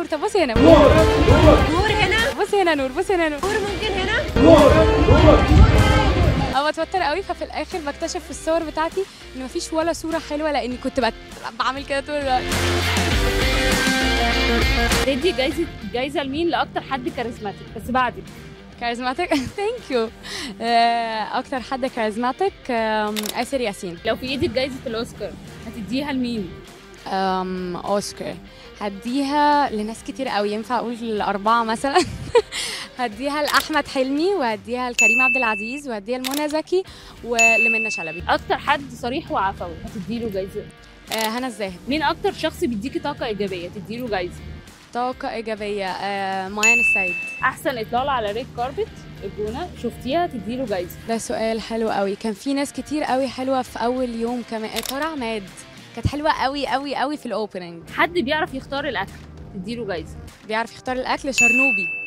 نور. طب بصي هنا نور هنا، بصي هنا نور، بصي هنا نور. نور ممكن هنا. أو بتوتر قوي، ففي الاخر بكتشف في الصور بتاعتي ان مفيش ولا صوره حلوه لاني كنت بعمل كده طول الوقت. تدي جايزه لمين لاكتر حد كاريزماتيك بس بعدك؟ كاريزماتيك ثانك يو. اكتر حد كاريزماتيك آسر ياسين. لو في ايدك جايزه الاوسكار هتديها لمين؟ اوسكار هديها لناس كتير قوي، ينفع اقول 4 مثلا. هديها لاحمد حلمي، وهديها لكريم عبد العزيز، وهديها لمنى زكي، ولمنى شلبي. اكتر حد صريح وعفوي هتديله جايزه؟ هنا الزاهد. مين اكتر شخص بيديكي طاقه ايجابيه تديله جايزه؟ طاقة إيجابية ميان السيد. احسن اطلاله على ريد كاربت الجونه شفتيها تديله جايزه؟ ده سؤال حلو قوي، كان في ناس كتير قوي حلوة في أول يوم كمان. طارق عماد كانت حلوة قوي قوي قوي في الأوبننج. حد بيعرف يختار الاكل تديله جايزه؟ بيعرف يختار الأكل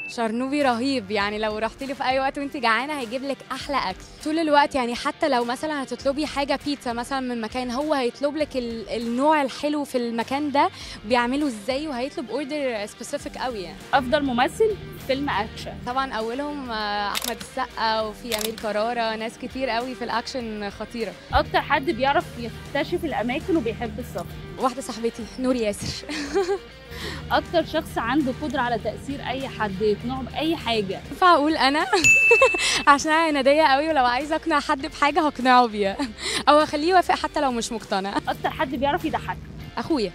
شرنوبي رهيب، يعني لو رحتي له في اي وقت وانت جعانه هيجيب لك احلى اكل طول الوقت. يعني حتى لو مثلا هتطلبي حاجه بيتزا مثلا من مكان، هو هيطلب لك النوع الحلو في المكان ده بيعمله ازاي، وهيطلب اوردر سبيسيفيك قوي. يعني افضل ممثل فيلم اكشن؟ طبعا اولهم احمد السقا، وفي امير كرارة، ناس كتير قوي في الاكشن خطيره. اكتر حد بيعرف يكتشف الاماكن وبيحب السفر؟ واحده صاحبتي نور ياسر. اكتر شخص عنده قدره على تاثير اي حد يقنعه باي حاجه؟ ينفع اقول انا؟ عشان انا عناديه قوي، ولو عايزه اقنع حد بحاجه هقنعه بيها، او اخليه يوافق حتى لو مش مقتنع. اكتر حد بيعرف يضحك؟ اخويا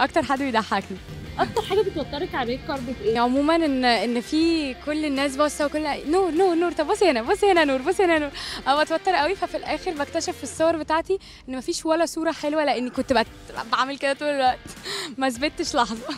اكتر حد بيضحكني. اكتر حاجه بتوترك على الريد كاربت ايه؟ عموما ان في كل الناس باصه، وكل نور. طب بصي هنا نور، بصي هنا نور. او بتوتر قوي، ففي الاخر بكتشف في الصور بتاعتي ان مفيش ولا صوره حلوه لاني كنت بعمل كده طول الوقت. ما ثبتش لحظه.